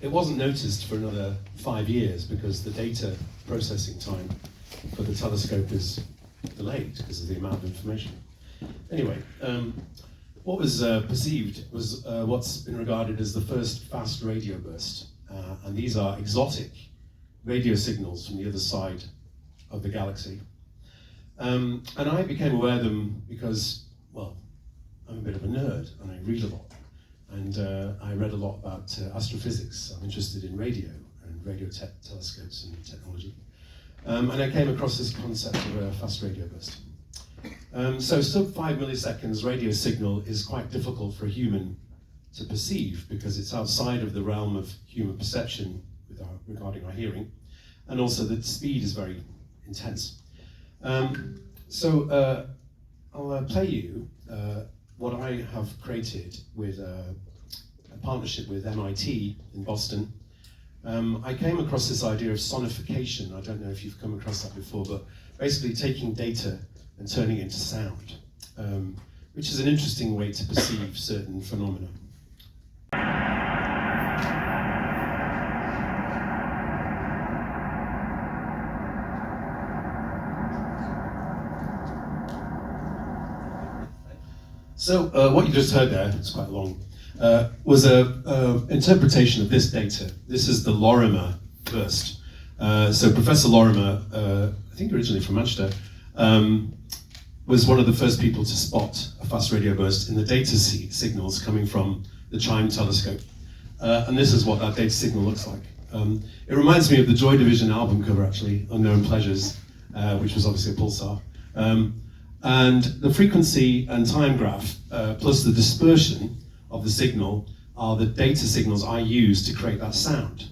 it wasn't noticed for another 5 years because the data processing time for the telescope is delayed because of the amount of information. Anyway, what was perceived was what's been regarded as the first fast radio burst. And these are exotic radio signals from the other side of the galaxy. And I became aware of them because, well, I'm a bit of a nerd and I read a lot. And I read a lot about astrophysics. I'm interested in radio and radio telescopes and technology. And I came across this concept of a fast radio burst. So sub 5 milliseconds radio signal is quite difficult for a human to perceive because it's outside of the realm of human perception regarding our hearing, and also the speed is very intense. So I'll play you what I have created with a partnership with MIT in Boston. I came across this idea of sonification. I don't know if you've come across that before, but basically taking data and turning it into sound, which is an interesting way to perceive certain phenomena. So what you just heard there, it's quite long, was an interpretation of this data. This is the Lorimer burst. So Professor Lorimer, I think originally from Manchester, was one of the first people to spot a fast radio burst in the data signals coming from the CHIME telescope. And this is what that data signal looks like. It reminds me of the Joy Division album cover, actually, Unknown Pleasures, which was obviously a pulsar. And the frequency and time graph, plus the dispersion of the signal, are the data signals I use to create that sound,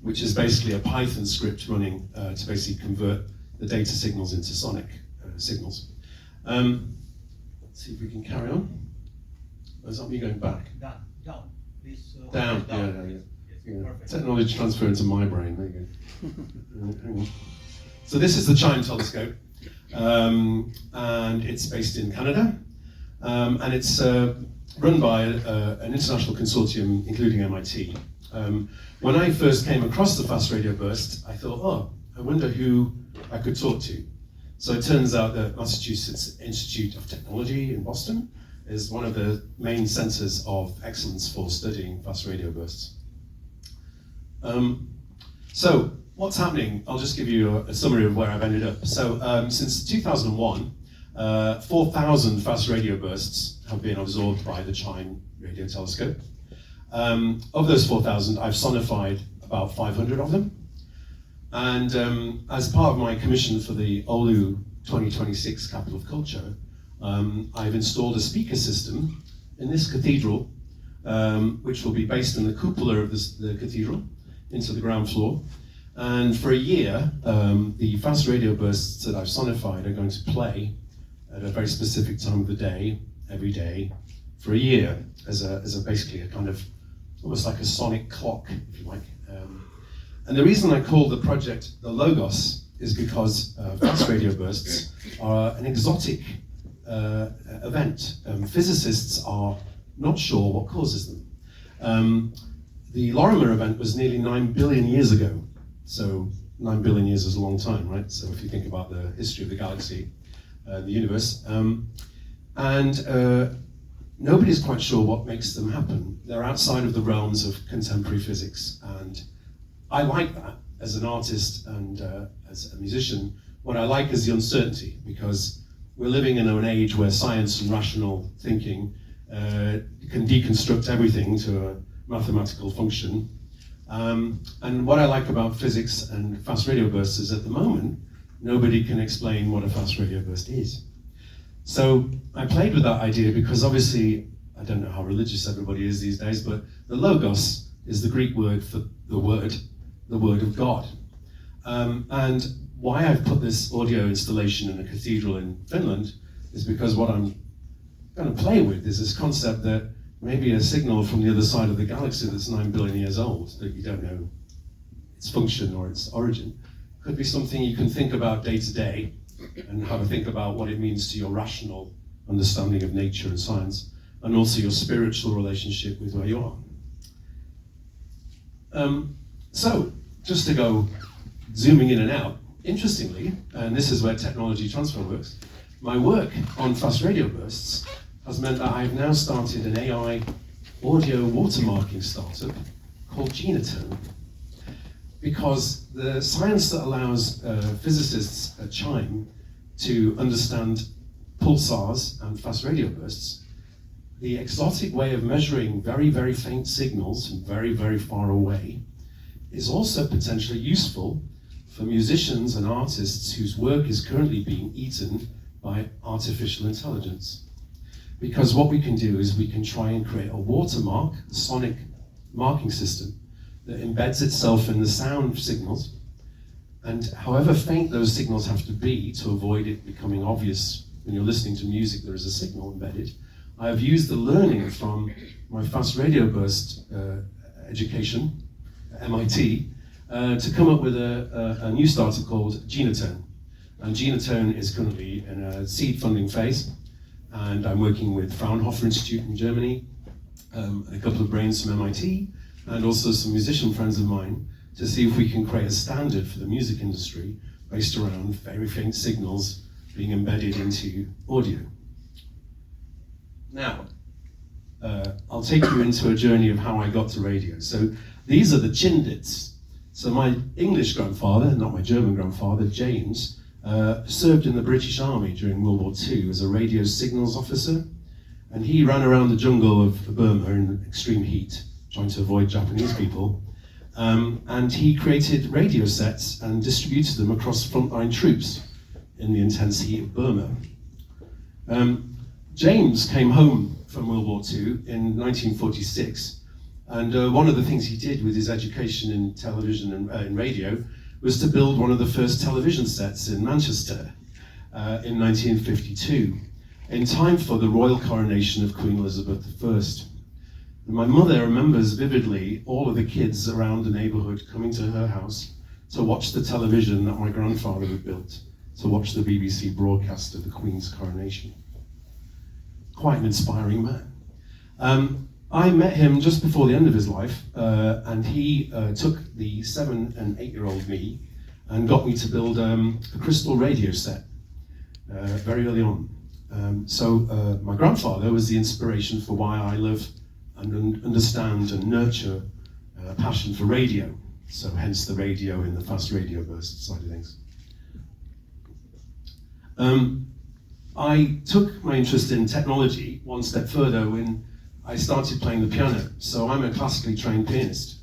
which is basically a Python script running to basically convert the data signals into sonic signals. Let's see if we can carry on. Or is that me going back? Down. Please, down. Down. Yeah. Perfect. Technology transfer into my brain. There you go. Hang on. So this is the CHIME telescope. And it's based in Canada, and it's run by an international consortium, including MIT. When I first came across the fast radio burst, I thought, oh, I wonder who I could talk to. So it turns out that Massachusetts Institute of Technology in Boston is one of the main centers of excellence for studying fast radio bursts. So what's happening? I'll just give you a summary of where I've ended up. So since 2001, 4,000 fast radio bursts have been absorbed by the CHIME radio telescope. Of those 4,000, I've sonified about 500 of them. And as part of my commission for the OLU 2026 Capital of Culture, I've installed a speaker system in this cathedral, which will be based in the cupola of the cathedral into the ground floor. And for a year, the fast radio bursts that I've sonified are going to play at a very specific time of the day, every day, for a year, as basically a kind of, almost like a sonic clock, if you like. And the reason I call the project the Logos is because fast radio bursts are an exotic event. Physicists are not sure what causes them. The Lorimer event was nearly 9 billion years ago. So 9 billion years is a long time, right? So if you think about the history of the galaxy, the universe, and nobody's quite sure what makes them happen. They're outside of the realms of contemporary physics, and I like that as an artist and as a musician. What I like is the uncertainty, because we're living in an age where science and rational thinking can deconstruct everything to a mathematical function. And what I like about physics and fast radio bursts is at the moment, nobody can explain what a fast radio burst is. So I played with that idea because obviously, I don't know how religious everybody is these days, but the Logos is the Greek word for the word of God. And why I've put this audio installation in a cathedral in Finland is because what I'm going to play with is this concept that maybe a signal from the other side of the galaxy that's 9 billion years old, that you don't know its function or its origin, could be something you can think about day to day and have a think about what it means to your rational understanding of nature and science, and also your spiritual relationship with where you are. So, just to go zooming in and out, interestingly, and this is where technology transfer works, my work on fast radio bursts has meant that I've now started an AI audio watermarking startup called Genotone. Because the science that allows physicists at Chime to understand pulsars and fast radio bursts, the exotic way of measuring very, very faint signals from very, very far away is also potentially useful for musicians and artists whose work is currently being eaten by artificial intelligence. Because what we can do is we can try and create a watermark, a sonic marking system, that embeds itself in the sound signals, and however faint those signals have to be to avoid it becoming obvious when you're listening to music there is a signal embedded, I have used the learning from my fast radio burst education at MIT to come up with a new startup called Genotone. And Genotone is currently in a seed funding phase, and I'm working with Fraunhofer Institute in Germany, a couple of brains from MIT, and also some musician friends of mine, to see if we can create a standard for the music industry based around very faint signals being embedded into audio. Now, I'll take you into a journey of how I got to radio. So these are the Chindits. So my English grandfather, not my German grandfather, James, served in the British Army during World War II as a radio signals officer, and he ran around the jungle of Burma in extreme heat, trying to avoid Japanese people, and he created radio sets and distributed them across frontline troops in the intense heat of Burma. James came home from World War II in 1946, and one of the things he did with his education in television and in radio was to build one of the first television sets in Manchester in 1952, in time for the royal coronation of Queen Elizabeth I. And my mother remembers vividly all of the kids around the neighbourhood coming to her house to watch the television that my grandfather had built, to watch the BBC broadcast of the Queen's coronation. Quite an inspiring man. I met him just before the end of his life, and he took the 7 and 8-year-old me and got me to build a crystal radio set very early on. So my grandfather was the inspiration for why I love and understand and nurture a passion for radio. So hence the radio in the fast radio burst side of things. I took my interest in technology one step further when I started playing the piano. So I'm a classically trained pianist.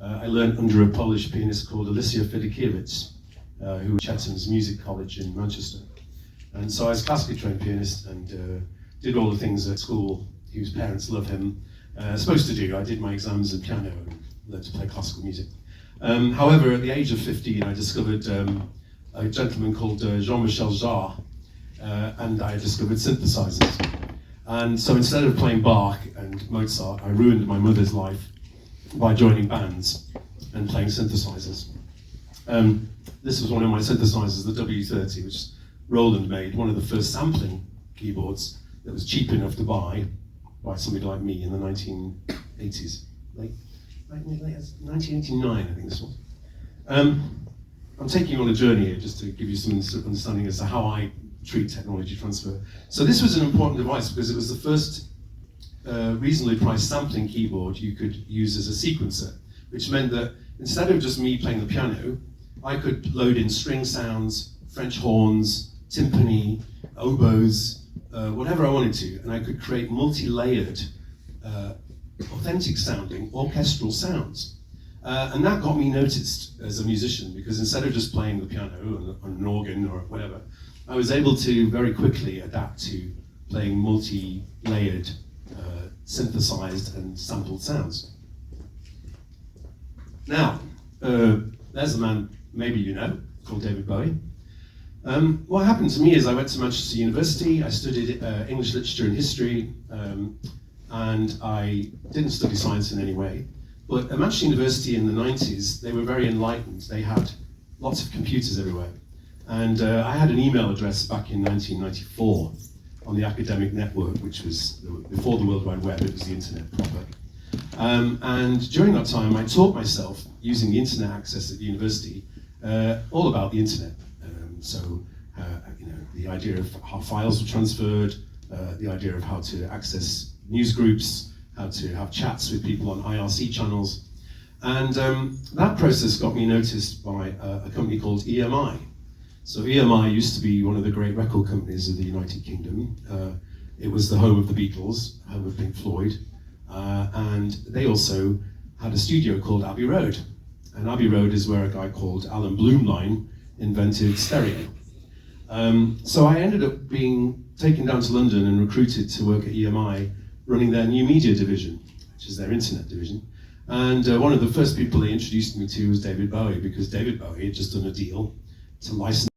I learned under a Polish pianist called Alicia Fidikiewicz, who was Chetham's Music College in Manchester. And so I was a classically trained pianist and did all the things at school whose parents love him supposed to do. I did my exams in piano and learned to play classical music. However, at the age of 15, I discovered a gentleman called Jean-Michel Jarre, and I discovered synthesizers. And so instead of playing Bach and Mozart, I ruined my mother's life by joining bands and playing synthesizers. This was one of my synthesizers, the W30, which Roland made, one of the first sampling keyboards that was cheap enough to buy by somebody like me in the 1980s. Late 1989, I think this was. I'm taking you on a journey here just to give you some understanding as to how I treat technology transfer. So this was an important device because it was the first reasonably priced sampling keyboard you could use as a sequencer, which meant that instead of just me playing the piano, I could load in string sounds, French horns, timpani, oboes, whatever I wanted to, and I could create multi-layered, authentic sounding orchestral sounds. And that got me noticed as a musician, because instead of just playing the piano on an organ or whatever, I was able to very quickly adapt to playing multi-layered, synthesized and sampled sounds. Now, there's a man maybe you know, called David Bowie. What happened to me is I went to Manchester University, I studied English literature and history, and I didn't study science in any way. But at Manchester University in the 90s, they were very enlightened. They had lots of computers everywhere. And I had an email address back in 1994 on the academic network, which was before the World Wide Web, it was the internet proper. And during that time, I taught myself, using the internet access at the university, all about the internet. The idea of how files were transferred, the idea of how to access news groups, how to have chats with people on IRC channels. And that process got me noticed by a company called EMI. So EMI used to be one of the great record companies of the United Kingdom. It was the home of the Beatles, home of Pink Floyd. And they also had a studio called Abbey Road. And Abbey Road is where a guy called Alan Blumlein invented stereo. So I ended up being taken down to London and recruited to work at EMI, running their new media division, which is their internet division. And one of the first people they introduced me to was David Bowie, because David Bowie had just done a deal to license